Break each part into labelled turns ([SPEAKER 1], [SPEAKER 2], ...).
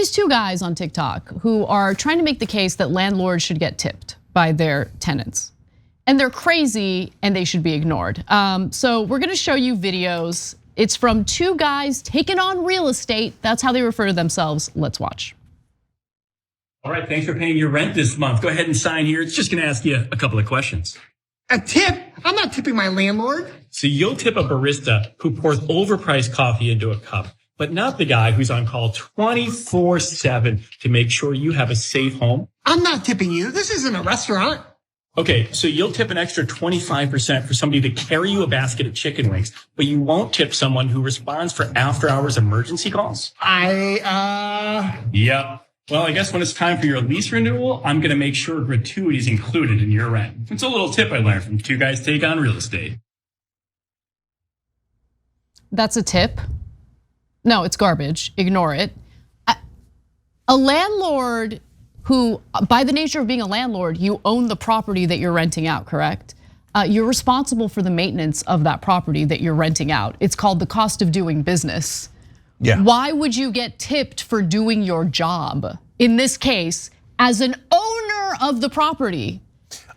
[SPEAKER 1] these two guys on TikTok who are trying to make the case that landlords should get tipped by their tenants. And they're crazy and they should be ignored. So we're gonna show you videos. It's from two guys taking on real estate. That's how they refer to themselves. Let's watch.
[SPEAKER 2] All right, thanks for paying your rent this month. Go ahead and sign here. It's just gonna ask you a couple of questions.
[SPEAKER 3] A tip? I'm not tipping my landlord.
[SPEAKER 2] So you'll tip a barista who pours overpriced coffee into a cup, but not the guy who's on call 24/7 to make sure you have a safe home.
[SPEAKER 3] I'm not tipping you. This isn't a restaurant.
[SPEAKER 2] Okay, so you'll tip an extra 25% for somebody to carry you a basket of chicken wings, but you won't tip someone who responds for after-hours emergency calls? Yep. Well, I guess when it's time for your lease renewal, I'm gonna make sure gratuity is included in your rent. It's a little tip I learned from two guys take on real estate.
[SPEAKER 1] That's a tip. No, it's garbage. Ignore it. A landlord who, by the nature of being a landlord, you own the property that you're renting out, correct? You're responsible for the maintenance of that property that you're renting out. It's called the cost of doing business.
[SPEAKER 4] Yeah.
[SPEAKER 1] Why would you get tipped for doing your job? In this case, as an owner of the property.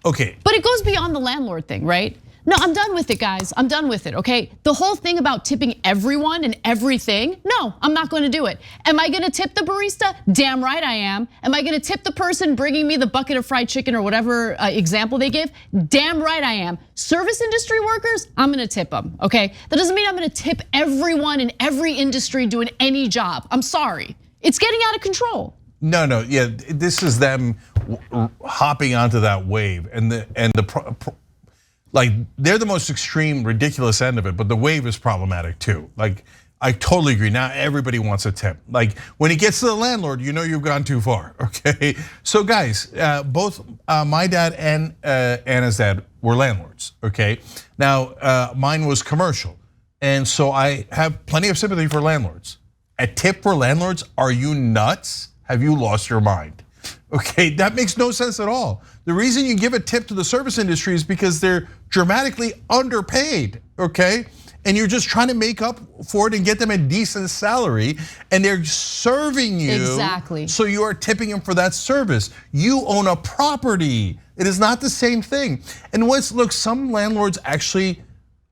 [SPEAKER 4] Okay.
[SPEAKER 1] But it goes beyond the landlord thing, right? No, I'm done with it, guys. I'm done with it, okay? The whole thing about tipping everyone and everything, no, I'm not gonna do it. Am I gonna tip the barista? Damn right I am. Am I gonna tip the person bringing me the bucket of fried chicken or whatever example they give? Damn right I am. Service industry workers, I'm gonna tip them, okay? That doesn't mean I'm gonna tip everyone in every industry doing any job. I'm sorry. It's getting out of control.
[SPEAKER 4] No, yeah, this is them hopping onto that wave like they're the most extreme, ridiculous end of it, but the wave is problematic too. Like I totally agree. Now everybody wants a tip. Like when it gets to the landlord, you know you've gone too far. Okay, so guys, both my dad and Anna's dad were landlords. Okay, now mine was commercial, and so I have plenty of sympathy for landlords. A tip for landlords? Are you nuts? Have you lost your mind? Okay, that makes no sense at all. The reason you give a tip to the service industry is because they're dramatically underpaid, okay? And you're just trying to make up for it and get them a decent salary, and they're serving you.
[SPEAKER 1] Exactly.
[SPEAKER 4] So you are tipping them for that service. You own a property. It is not the same thing. And look, some landlords actually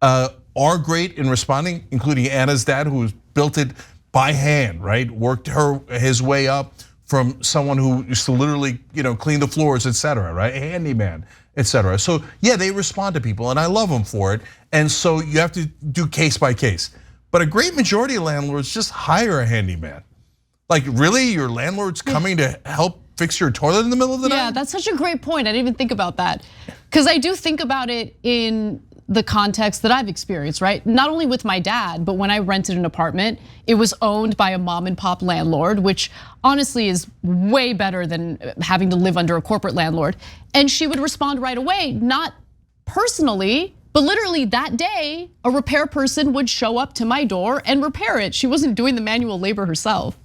[SPEAKER 4] are great in responding, including Anna's dad, who's built it by hand, right? Worked his way up from someone who used to literally, clean the floors, etc., right? A handyman, etc. So yeah, they respond to people, and I love them for it. And so you have to do case by case. But a great majority of landlords just hire a handyman. Like really, your landlord's coming to help fix your toilet in the middle of the night?
[SPEAKER 1] Yeah, that's such a great point. I didn't even think about that. Because I do think about it in the context that I've experienced, right? Not only with my dad, but when I rented an apartment, it was owned by a mom and pop landlord, which honestly is way better than having to live under a corporate landlord. And she would respond right away, not personally, but literally that day, a repair person would show up to my door and repair it. She wasn't doing the manual labor herself.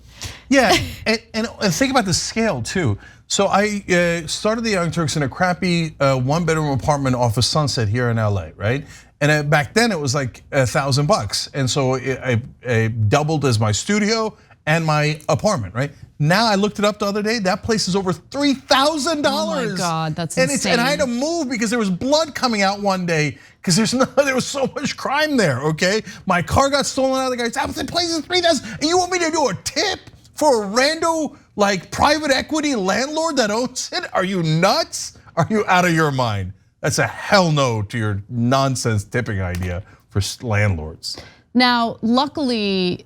[SPEAKER 4] Yeah, and think about the scale too. So I started the Young Turks in a crappy 1-bedroom apartment off of Sunset here in LA, right? And back then it was like $1,000, and so it doubled as my studio and my apartment, right? Now I looked it up the other day. That place is over $3,000.
[SPEAKER 1] Oh my God, that's insane.
[SPEAKER 4] And I had to move because there was blood coming out one day because there was so much crime there. Okay, my car got stolen out of the guy's house. The place is $3,000, and you want me to do a tip for a rando like private equity landlord that owns it? Are you nuts? Are you out of your mind? That's a hell no to your nonsense tipping idea for landlords.
[SPEAKER 1] Now, luckily,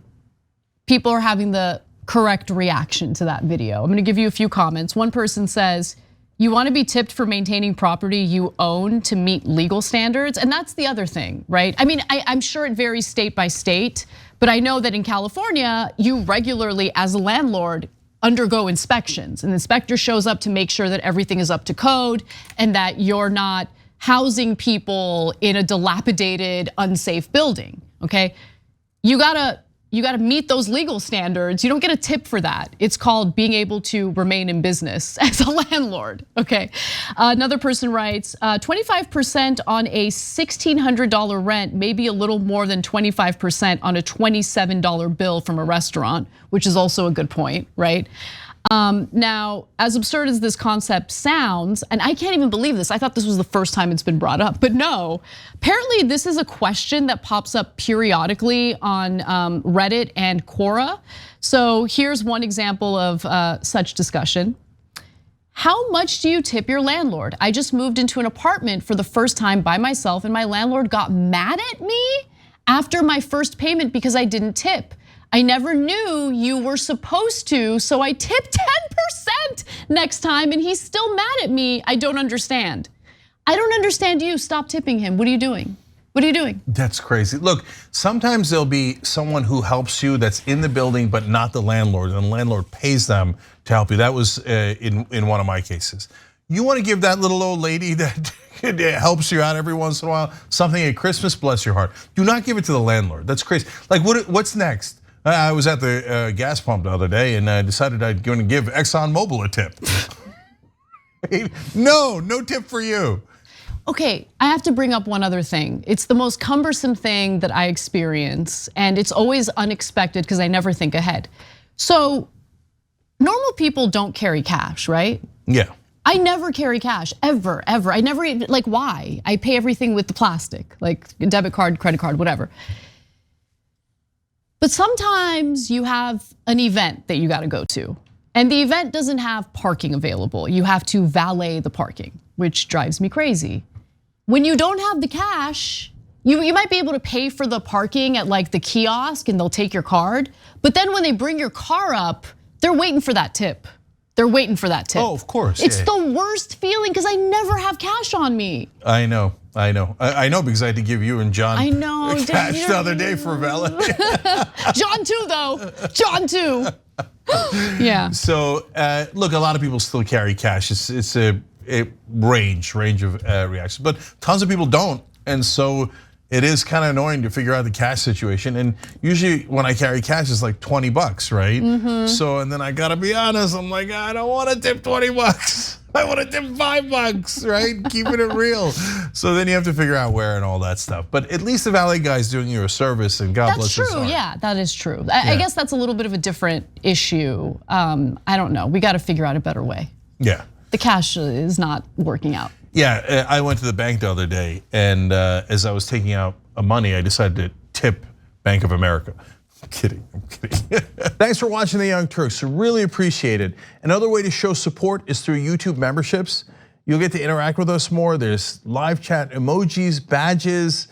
[SPEAKER 1] people are having the correct reaction to that video. I'm gonna give you a few comments. One person says, you wanna be tipped for maintaining property you own to meet legal standards, and that's the other thing, right? I mean, I'm sure it varies state by state, but I know that in California, you regularly, as a landlord, undergo inspections. An inspector shows up to make sure that everything is up to code and that you're not housing people in a dilapidated, unsafe building, okay? You gotta you got to meet those legal standards. You don't get a tip for that. It's called being able to remain in business as a landlord, okay? Another person writes, 25% on a $1,600 rent, maybe a little more than 25% on a $27 bill from a restaurant, which is also a good point, right? Now, as absurd as this concept sounds, and I can't even believe this, I thought this was the first time it's been brought up, but no. Apparently this is a question that pops up periodically on Reddit and Quora. So here's one example of such discussion. How much do you tip your landlord? I just moved into an apartment for the first time by myself and my landlord got mad at me after my first payment because I didn't tip. I never knew you were supposed to, so I tipped 10% next time and he's still mad at me. I don't understand. I don't understand you. Stop tipping him. What are you doing? What are you doing?
[SPEAKER 4] That's crazy. Look, sometimes there'll be someone who helps you that's in the building but not the landlord, and the landlord pays them to help you. That was in one of my cases. You want to give that little old lady that helps you out every once in a while something at Christmas, bless your heart. Do not give it to the landlord. That's crazy. Like what's next? I was at the gas pump the other day and I decided I'm going to give ExxonMobil a tip. No tip for you.
[SPEAKER 1] Okay, I have to bring up one other thing. It's the most cumbersome thing that I experience, and it's always unexpected because I never think ahead. So normal people don't carry cash, right?
[SPEAKER 4] Yeah.
[SPEAKER 1] I never carry cash, ever. I never even, like why? I pay everything with the plastic, like debit card, credit card, whatever. But sometimes you have an event that you gotta go to, and the event doesn't have parking available. You have to valet the parking, which drives me crazy. When you don't have the cash, you might be able to pay for the parking at like the kiosk and they'll take your card. But then when they bring your car up, they're waiting for that tip. They're waiting for that tip.
[SPEAKER 4] Oh, of course.
[SPEAKER 1] It's the worst feeling because I never have cash on me.
[SPEAKER 4] I know because I had to give you and John cash the other day for valet.
[SPEAKER 1] John too, though. John too. Yeah.
[SPEAKER 4] So look, a lot of people still carry cash. It's a range of reactions, but tons of people don't, and so it is kind of annoying to figure out the cash situation. And usually when I carry cash, it's like $20, right? So and then I gotta be honest, I'm like, I don't want to tip $20. I want to tip $5, right? Keeping it real. So then you have to figure out where and all that stuff. But at least the valet guy's doing you a service, and God bless his heart.
[SPEAKER 1] That's true. Yeah, that is true. I guess that's a little bit of a different issue. I don't know. We got to figure out a better way.
[SPEAKER 4] Yeah.
[SPEAKER 1] The cash is not working out.
[SPEAKER 4] Yeah, I went to the bank the other day, and as I was taking out money, I decided to tip Bank of America. I'm kidding. Thanks for watching The Young Turks, really appreciate it. Another way to show support is through YouTube memberships. You'll get to interact with us more. There's live chat emojis, badges.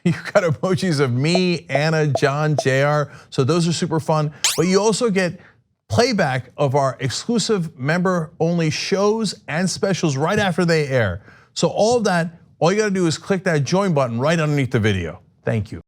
[SPEAKER 4] You've got emojis of me, Anna, John, JR, so those are super fun. But you also get playback of our exclusive member-only shows and specials right after they air. So all of that, all you gotta do is click that join button right underneath the video. Thank you.